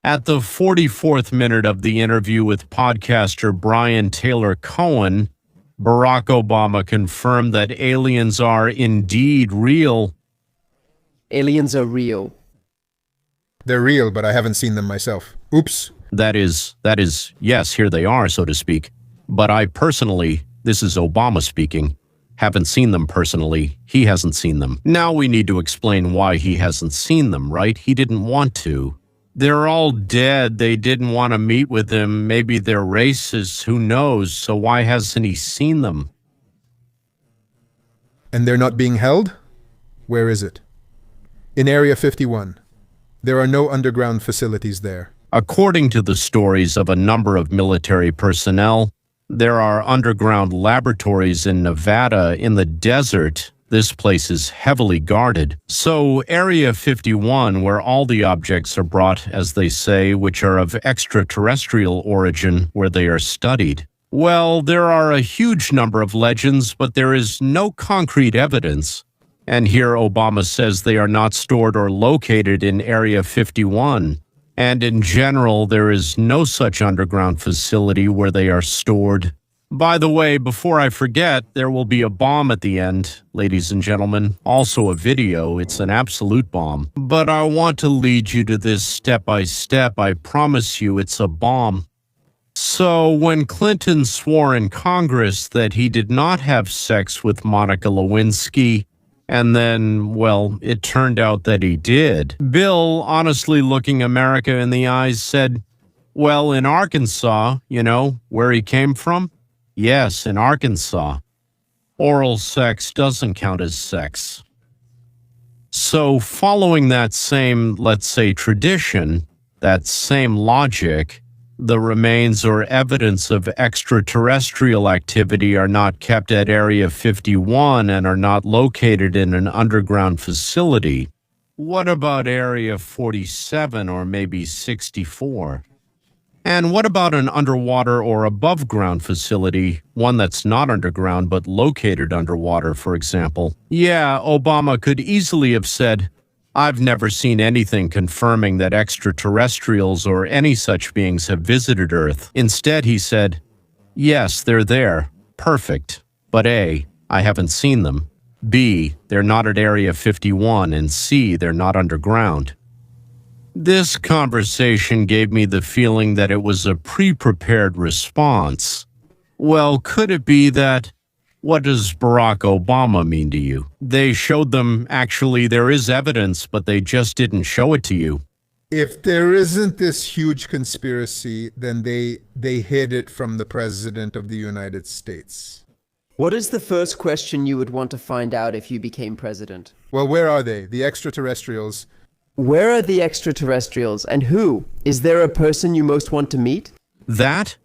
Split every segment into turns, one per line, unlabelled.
At the 44th minute of the interview with podcaster Brian Taylor Cohen, Barack Obama confirmed that aliens are indeed real.
Aliens are real.
They're real, but I haven't seen them myself. Oops.
That is, yes, here they are, so to speak. But I personally, this is Obama speaking, haven't seen them personally. He hasn't seen them. Now we need to explain why he hasn't seen them, right? He didn't want to. They're all dead. They didn't want to meet with him. Maybe they're racist. Who knows? So why hasn't he seen them?
And they're not being held? Where is it? In Area 51. There are no underground facilities there.
According to the stories of a number of military personnel, there are underground laboratories in Nevada in the desert. This place is heavily guarded. So Area 51, where all the objects are brought, as they say, which are of extraterrestrial origin, where they are studied. Well, there are a huge number of legends, but there is no concrete evidence. And here Obama says they are not stored or located in Area 51. And in general, there is no such underground facility where they are stored. By the way, before I forget, there will be a bomb at the end, ladies and gentlemen. Also a video. It's an absolute bomb. But I want to lead you to this step by step. I promise you it's a bomb. So when Clinton swore in Congress that he did not have sex with Monica Lewinsky, and then, well, it turned out that he did, Bill, honestly looking America in the eyes, said, well, in Arkansas, you know, where he came from? Yes, in Arkansas. Oral sex doesn't count as sex. So following that same, let's say, tradition, that same logic, the remains or evidence of extraterrestrial activity are not kept at Area 51 and are not located in an underground facility. What about Area 47 or maybe 64? And what about an underwater or above-ground facility, one that's not underground but located underwater, for example? Yeah, Obama could easily have said, I've never seen anything confirming that extraterrestrials or any such beings have visited Earth. Instead, he said, yes, they're there. Perfect. But A, I haven't seen them. B, they're not at Area 51. And C, they're not underground. This conversation gave me the feeling that it was a pre-prepared response. Well, could it be that, what does Barack Obama mean to you? They showed them, actually, there is evidence, but they just didn't show it to you.
If there isn't this huge conspiracy, then they hid it from the President of the United States.
What is the first question you would want to find out if you became president?
Well, where are they? The extraterrestrials.
Where are the extraterrestrials and who? Is there a person you most want to meet?
That?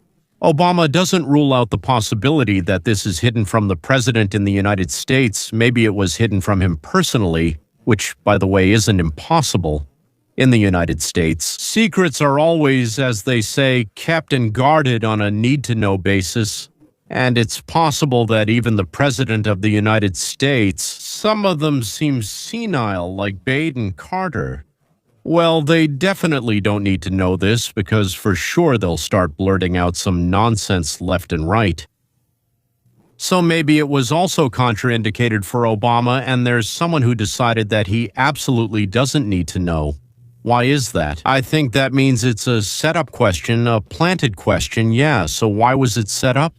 Obama doesn't rule out the possibility that this is hidden from the president in the United States. Maybe it was hidden from him personally, which, by the way, isn't impossible. In the United States, secrets are always, as they say, kept and guarded on a need-to-know basis. And it's possible that even the president of the United States, some of them seem senile, like Baden Carter. Well, they definitely don't need to know this because for sure they'll start blurting out some nonsense left and right. So maybe it was also contraindicated for Obama and there's someone who decided that he absolutely doesn't need to know. Why is that? I think that means it's a setup question, a planted question, yeah. So why was it set up?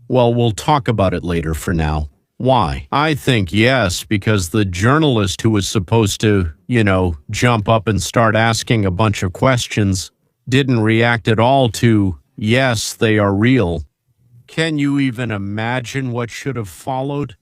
Well, we'll talk about it later for now. Why? I think yes, because the journalist who was supposed to, jump up and start asking a bunch of questions didn't react at all to, yes, they are real. Can you even imagine what should have followed?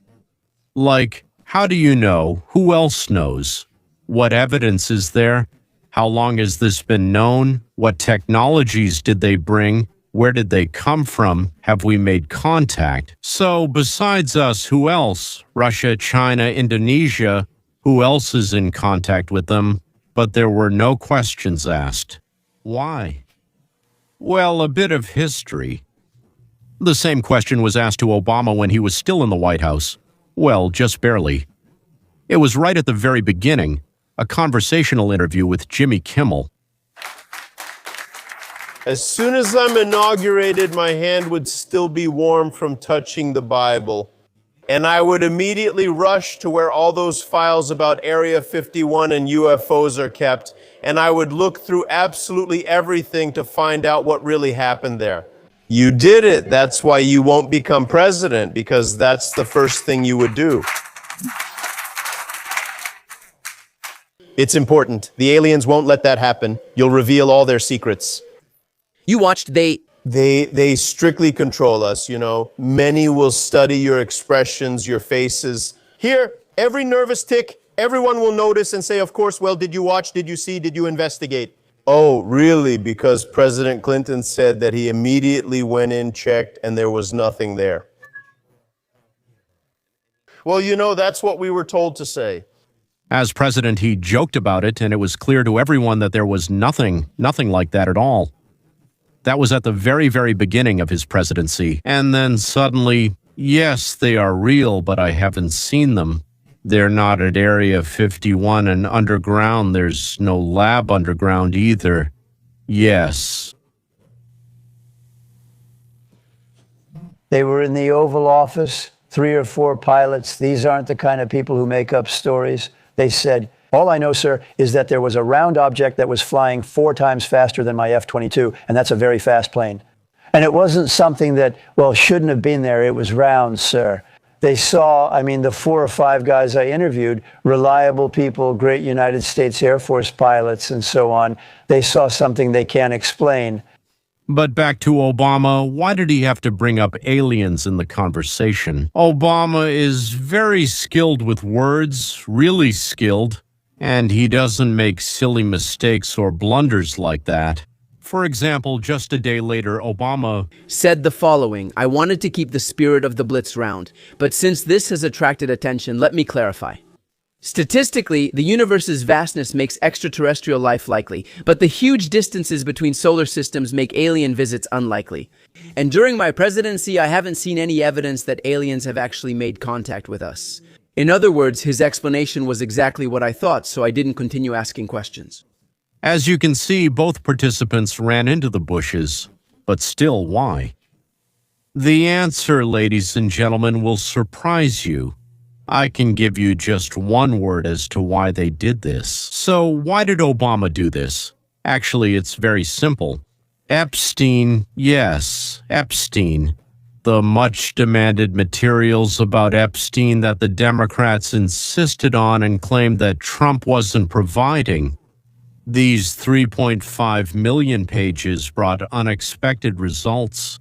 Like, how do you know? Who else knows? What evidence is there? How long has this been known? What technologies did they bring? Where did they come from? Have we made contact? So besides us, who else? Russia, China, Indonesia, who else is in contact with them? But there were no questions asked. Why? Well, a bit of history. The same question was asked to Obama when he was still in the White House. Well, just barely. It was right at the very beginning, a conversational interview with Jimmy Kimmel.
As soon as I'm inaugurated, my hand would still be warm from touching the Bible. And I would immediately rush to where all those files about Area 51 and UFOs are kept, and I would look through absolutely everything to find out what really happened there. You did it. That's why you won't become president, because that's the first thing you would do. It's important. The aliens won't let that happen. You'll reveal all their secrets.
You watched
They strictly control us, you know. Many will study your expressions, your faces. Here, every nervous tick, everyone will notice and say, of course, well, did you watch, did you see, did you investigate? Oh, really? Because President Clinton said that he immediately went in, checked, and there was nothing there. Well, you know, that's what we were told to say.
As president, he joked about it, and it was clear to everyone that there was nothing like that at all. That was at the very, very beginning of his presidency. And then suddenly, yes, they are real, but I haven't seen them. They're not at Area 51 and underground. There's no lab underground either. Yes.
They were in the Oval Office, 3 or 4 pilots. These aren't the kind of people who make up stories. They said, all I know, sir, is that there was a round object that was flying 4 times faster than my F-22, and that's a very fast plane. And it wasn't something that, well, shouldn't have been there. It was round, sir. They saw, I mean, the 4 or 5 guys I interviewed, reliable people, great United States Air Force pilots and so on, they saw something they can't explain.
But back to Obama, why did he have to bring up aliens in the conversation? Obama is very skilled with words, really skilled, and he doesn't make silly mistakes or blunders like that. For example, just a day later, Obama
said the following: I wanted to keep the spirit of the Blitz round, but since this has attracted attention, let me clarify. Statistically, the universe's vastness makes extraterrestrial life likely, but the huge distances between solar systems make alien visits unlikely. And during my presidency, I haven't seen any evidence that aliens have actually made contact with us. In other words, his explanation was exactly what I thought, so I didn't continue asking questions.
As you can see, both participants ran into the bushes, but still, why? The answer, ladies and gentlemen, will surprise you. I can give you just one word as to why they did this. So why did Obama do this? Actually, it's very simple. Epstein, yes, Epstein. The much-demanded materials about Epstein that the Democrats insisted on and claimed that Trump wasn't providing. These 3.5 million pages brought unexpected results.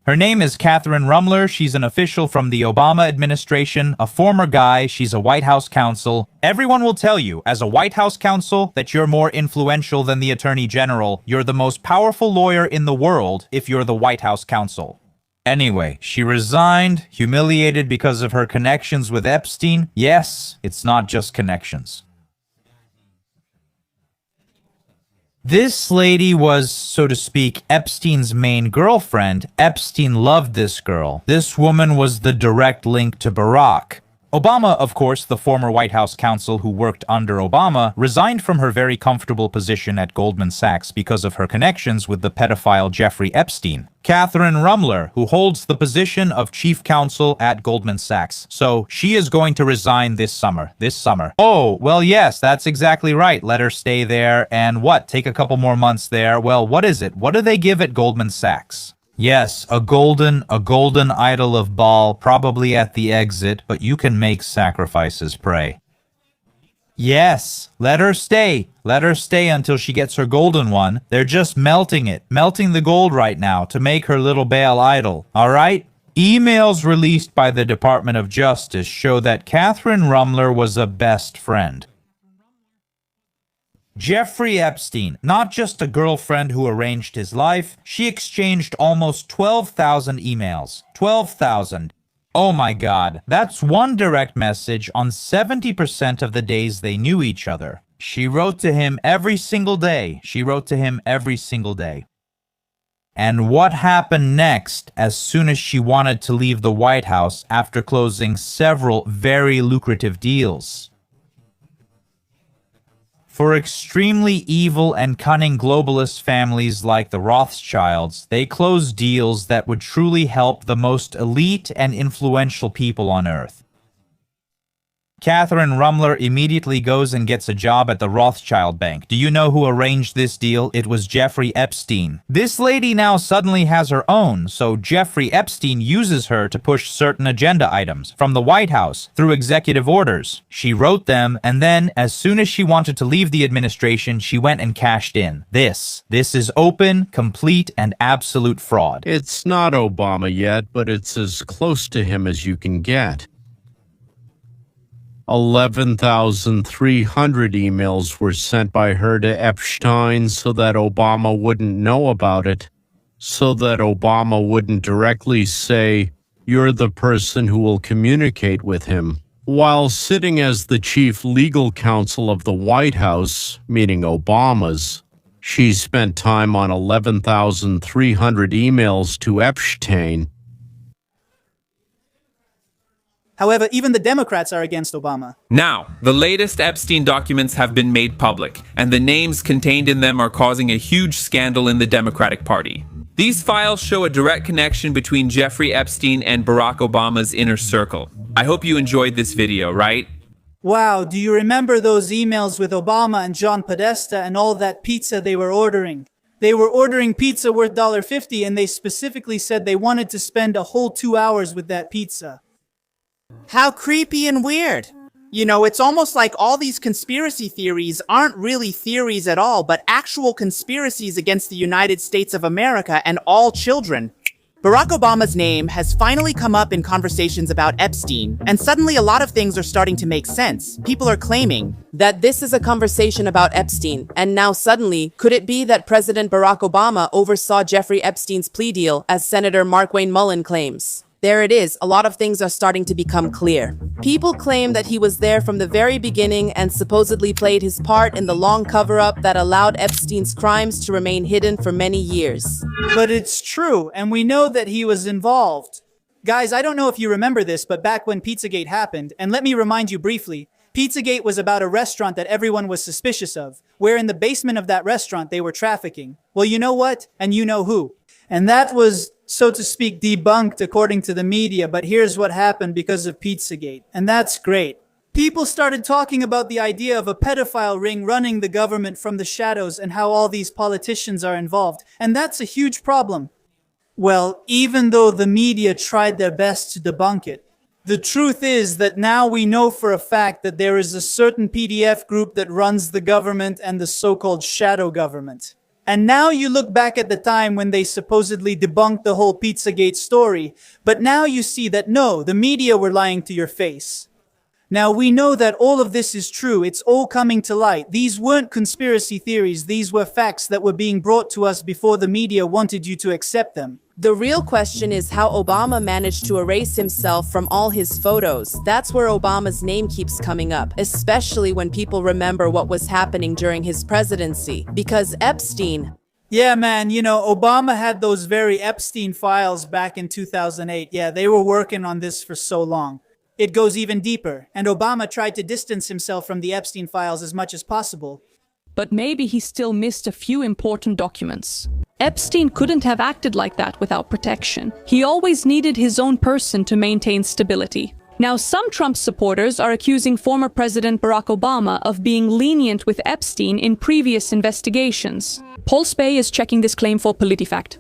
Her name is Catherine Rumler. She's an official from the Obama administration, a former guy. She's a White House counsel. Everyone will tell you, as a White House counsel, that you're more influential than the Attorney General. You're the most powerful lawyer in the world if you're the White House counsel. Anyway, she resigned, humiliated because of her connections with Epstein. Yes, it's not just connections. This lady was, so to speak, Epstein's main girlfriend. Epstein loved this girl. This woman was the direct link to Barack. Obama, of course, the former White House counsel who worked under Obama, resigned from her very comfortable position at Goldman Sachs because of her connections with the pedophile Jeffrey Epstein. Catherine Rumler, who holds the position of chief counsel at Goldman Sachs. So she is going to resign this summer. Oh, well, yes, that's exactly right. Let her stay there and what? Take a couple more months there. Well, what is it? What do they give at Goldman Sachs? Yes, a golden idol of Baal, probably at the exit, but you can make sacrifices, pray. Yes, let her stay. Let her stay until she gets her golden one. They're just melting the gold right now to make her little Baal idol, all right? Emails released by the Department of Justice show that Catherine Rumler was a best friend. Jeffrey Epstein, not just a girlfriend who arranged his life, she exchanged almost 12,000 emails. 12,000. Oh my God, that's one direct message on 70% of the days they knew each other. She wrote to him every single day. And what happened next as soon as she wanted to leave the White House after closing several very lucrative deals? For extremely evil and cunning globalist families like the Rothschilds, they closed deals that would truly help the most elite and influential people on Earth. Catherine Rumler immediately goes and gets a job at the Rothschild Bank. Do you know who arranged this deal? It was Jeffrey Epstein. This lady now suddenly has her own, so Jeffrey Epstein uses her to push certain agenda items from the White House through executive orders. She wrote them, and then, as soon as she wanted to leave the administration, she went and cashed in. This is open, complete, and absolute fraud.
It's not Obama yet, but it's as close to him as you can get. 11,300 emails were sent by her to Epstein so that Obama wouldn't know about it, so that Obama wouldn't directly say, "You're the person who will communicate with him." While sitting as the chief legal counsel of the White House, meaning Obama's, she spent time on 11,300 emails to Epstein.
However, even the Democrats are against Obama.
Now, the latest Epstein documents have been made public, and the names contained in them are causing a huge scandal in the Democratic Party. These files show a direct connection between Jeffrey Epstein and Barack Obama's inner circle. I hope you enjoyed this video, right?
Wow, do you remember those emails with Obama and John Podesta and all that pizza they were ordering? They were ordering pizza worth $1.50, and they specifically said they wanted to spend a whole 2 hours with that pizza.
How creepy and weird. You know, it's almost like all these conspiracy theories aren't really theories at all, but actual conspiracies against the United States of America and all children. Barack Obama's name has finally come up in conversations about Epstein, and suddenly a lot of things are starting to make sense. People are claiming
that this is a conversation about Epstein, and now suddenly, could it be that President Barack Obama oversaw Jeffrey Epstein's plea deal, as Senator Markwayne Mullin claims? There it is, a lot of things are starting to become clear. People claim that he was there from the very beginning and supposedly played his part in the long cover-up that allowed Epstein's crimes to remain hidden for many years.
But it's true, and we know that he was involved. Guys, I don't know if you remember this, but back when Pizzagate happened, and let me remind you briefly, Pizzagate was about a restaurant that everyone was suspicious of, where in the basement of that restaurant they were trafficking. Well, you know what? And you know who. And that was, so to speak, debunked according to the media, but here's what happened because of Pizzagate. And that's great. People started talking about the idea of a pedophile ring running the government from the shadows and how all these politicians are involved. And that's a huge problem. Well, even though the media tried their best to debunk it, the truth is that now we know for a fact that there is a certain PDF group that runs the government and the so-called shadow government. And now you look back at the time when they supposedly debunked the whole Pizzagate story, but now you see that no, the media were lying to your face. Now we know that all of this is true, it's all coming to light. These weren't conspiracy theories, these were facts that were being brought to us before the media wanted you to accept them.
The real question is how Obama managed to erase himself from all his photos. That's where Obama's name keeps coming up, especially when people remember what was happening during his presidency. Because Epstein...
Yeah, man, you know, Obama had those very Epstein files back in 2008. Yeah, they were working on this for so long. It goes even deeper, and Obama tried to distance himself from the Epstein files as much as possible.
But maybe he still missed a few important documents. Epstein couldn't have acted like that without protection. He always needed his own person to maintain stability. Now, some Trump supporters are accusing former President Barack Obama of being lenient with Epstein in previous investigations. Paul Spey is checking this claim for PolitiFact.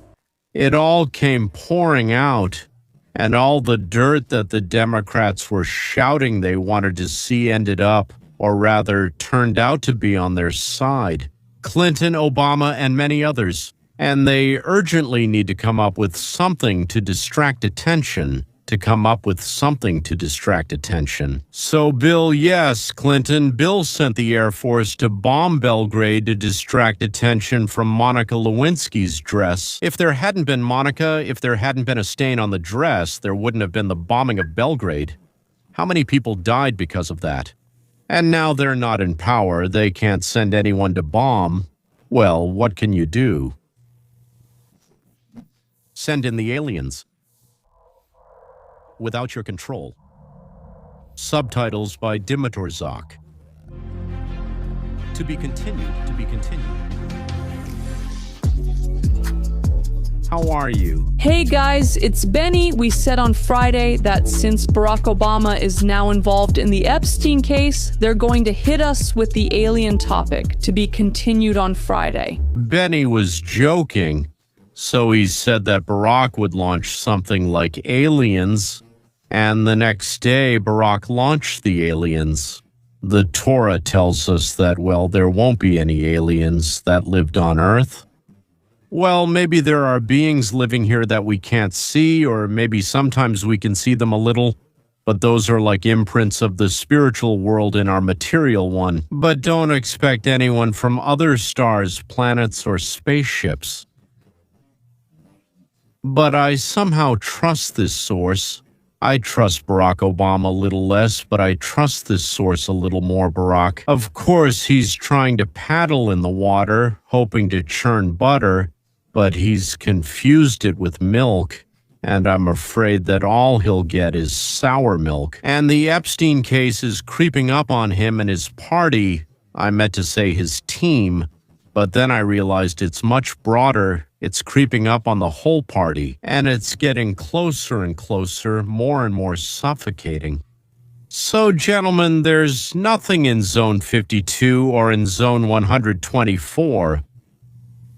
It all came pouring out, and all the dirt that the Democrats were shouting they wanted to see ended up, or rather turned out to be on their side. Clinton, Obama, and many others. And they urgently need to come up with something to distract attention. So Bill, yes, Clinton, Bill sent the Air Force to bomb Belgrade to distract attention from Monica Lewinsky's dress. If there hadn't been Monica, if there hadn't been a stain on the dress, there wouldn't have been the bombing of Belgrade. How many people died because of that? And now they're not in power, they can't send anyone to bomb. Well, what can you do? Send in the aliens. Without your control. Subtitles by Dimitar Zak. To be continued, to be continued. How are you?
Hey guys, it's Benny. We said on Friday that since Barack Obama is now involved in the Epstein case, they're going to hit us with the alien topic, to be continued on Friday.
Benny was joking, so he said that Barack would launch something like aliens, and the next day Barack launched the aliens. The Torah tells us that, well, there won't be any aliens that lived on Earth. Well, maybe there are beings living here that we can't see, or maybe sometimes we can see them a little, but those are like imprints of the spiritual world in our material one. But don't expect anyone from other stars, planets, or spaceships. But I somehow trust this source. I trust Barack Obama a little less, but I trust this source a little more, Barack. Of course, he's trying to paddle in the water, hoping to churn butter, but he's confused it with milk, and I'm afraid that all he'll get is sour milk. And the Epstein case is creeping up on him and his party. I meant to say his team, but then I realized it's much broader. It's creeping up on the whole party, and it's getting closer and closer, more and more suffocating. So, gentlemen, there's nothing in Zone 52 or in Zone 124.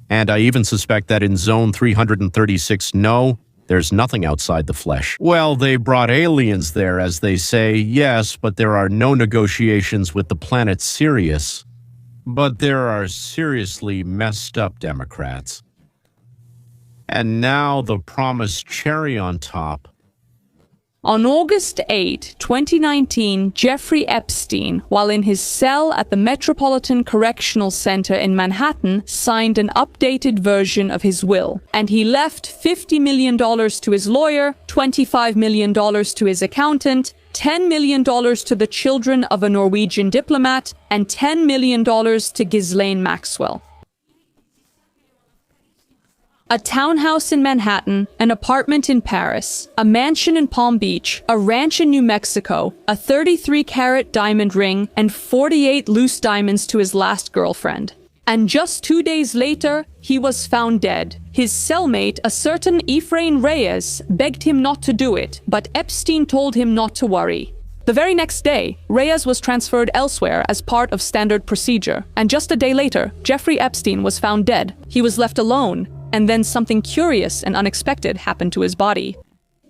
And I even suspect that in Zone 336, no, there's nothing outside the flesh. Well, they brought aliens there, as they say, yes, but there are no negotiations with the planet Sirius. But there are seriously messed up Democrats. And now the promised cherry on top.
On August 8, 2019, Jeffrey Epstein, while in his cell at the Metropolitan Correctional Center in Manhattan, signed an updated version of his will. And he left $50 million to his lawyer, $25 million to his accountant, $10 million to the children of a Norwegian diplomat, and $10 million to Ghislaine Maxwell. A townhouse in Manhattan, an apartment in Paris, a mansion in Palm Beach, a ranch in New Mexico, a 33-carat diamond ring, and 48 loose diamonds to his last girlfriend. And just 2 days later, he was found dead. His cellmate, a certain Efrain Reyes, begged him not to do it, but Epstein told him not to worry. The very next day, Reyes was transferred elsewhere as part of standard procedure, and just a day later, Jeffrey Epstein was found dead. He was left alone, and then something curious and unexpected happened to his body.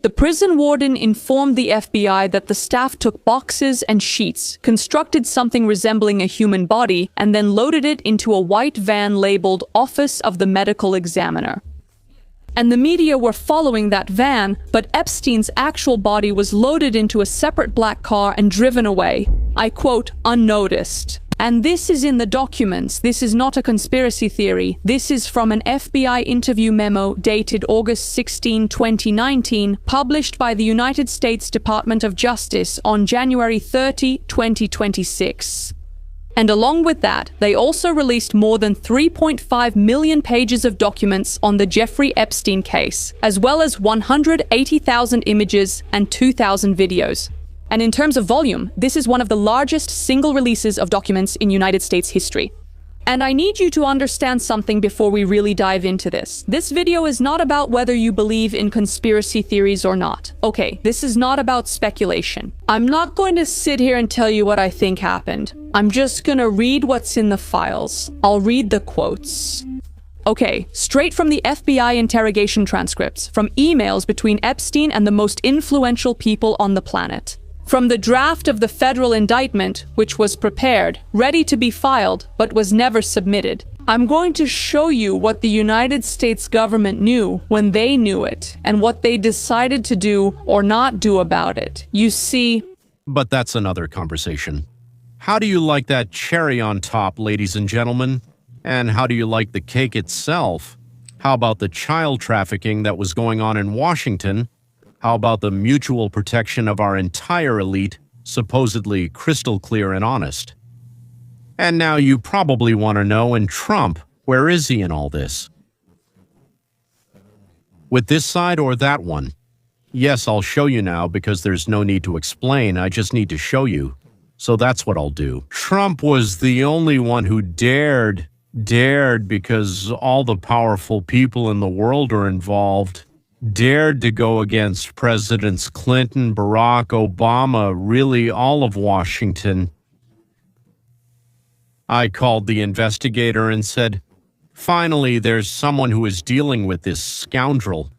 The prison warden informed the FBI that the staff took boxes and sheets, constructed something resembling a human body, and then loaded it into a white van labeled Office of the Medical Examiner. And the media were following that van, but Epstein's actual body was loaded into a separate black car and driven away, I quote, unnoticed. And this is in the documents. This is not a conspiracy theory. This is from an FBI interview memo dated August 16, 2019, published by the United States Department of Justice on January 30, 2026. And along with that, they also released more than 3.5 million pages of documents on the Jeffrey Epstein case, as well as 180,000 images and 2,000 videos. And in terms of volume, this is one of the largest single releases of documents in United States history. And I need you to understand something before we really dive into this. This video is not about whether you believe in conspiracy theories or not. Okay, this is not about speculation. I'm not going to sit here and tell you what I think happened. I'm just gonna read what's in the files. I'll read the quotes. Okay, straight from the FBI interrogation transcripts, from emails between Epstein and the most influential people on the planet. From the draft of the federal indictment, which was prepared, ready to be filed, but was never submitted. I'm going to show you what the United States government knew when they knew it, and what they decided to do or not do about it. You see...
But that's another conversation. How do you like that cherry on top, ladies and gentlemen? And how do you like the cake itself? How about the child trafficking that was going on in Washington? How about the mutual protection of our entire elite, supposedly crystal clear and honest? And now you probably want to know, and Trump, where is he in all this? With this side or that one? Yes, I'll show you now because there's no need to explain, I just need to show you. So that's what I'll do. Trump was the only one who dared because all the powerful people in the world are involved, dared to go against Presidents Clinton, Barack Obama, really all of Washington. I called the investigator and said, finally, there's someone who is dealing with this scoundrel.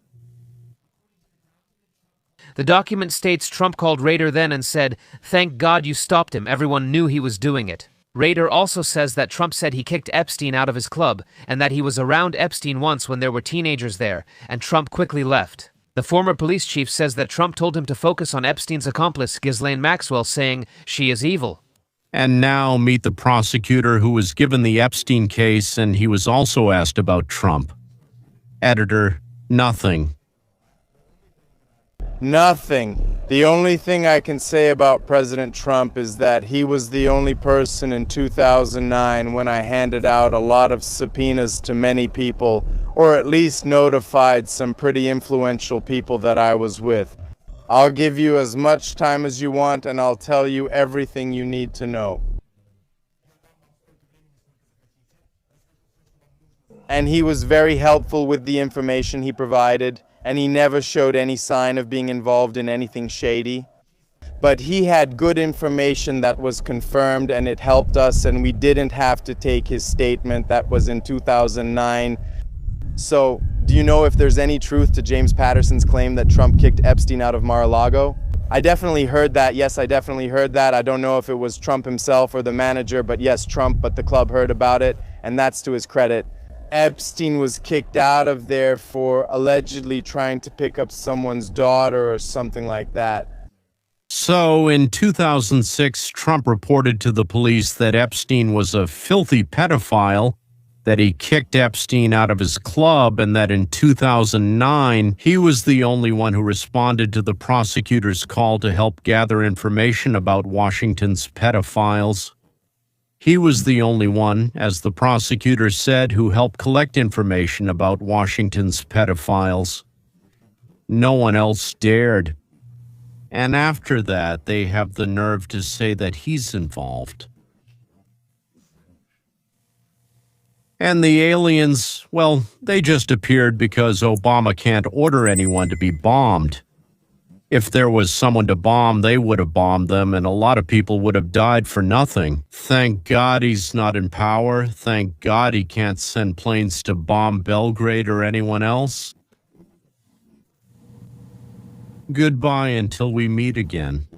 The document states Trump called Rader then and said, "Thank God you stopped him. Everyone knew he was doing it." Rader also says that Trump said he kicked Epstein out of his club and that he was around Epstein once when there were teenagers there, and Trump quickly left. The former police chief says that Trump told him to focus on Epstein's accomplice, Ghislaine Maxwell, saying, "She is evil."
And now meet the prosecutor who was given the Epstein case, and he was also asked about Trump. Editor, nothing.
Nothing. The only thing I can say about President Trump is that he was the only person in 2009 when I handed out a lot of subpoenas to many people, or at least notified some pretty influential people that I was with. I'll give you as much time as you want, and I'll tell you everything you need to know. And he was very helpful with the information he provided, and he never showed any sign of being involved in anything shady. But he had good information that was confirmed, and it helped us, and we didn't have to take his statement that was in 2009. So, do you know if there's any truth to James Patterson's claim that Trump kicked Epstein out of Mar-a-Lago? I definitely heard that. Yes, I definitely heard that. I don't know if it was Trump himself or the manager, but yes, Trump, but the club heard about it, and that's to his credit. Epstein was kicked out of there for allegedly trying to pick up someone's daughter or something like that.
So, in 2006, Trump reported to the police that Epstein was a filthy pedophile, that he kicked Epstein out of his club, and that in 2009, he was the only one who responded to the prosecutor's call to help gather information about Washington's pedophiles. He was the only one, as the prosecutor said, who helped collect information about Washington's pedophiles. No one else dared. And after that, they have the nerve to say that he's involved. And the aliens, well, they just appeared because Obama can't order anyone to be bombed. If there was someone to bomb, they would have bombed them, and a lot of people would have died for nothing. Thank God he's not in power. Thank God he can't send planes to bomb Belgrade or anyone else. Goodbye until we meet again.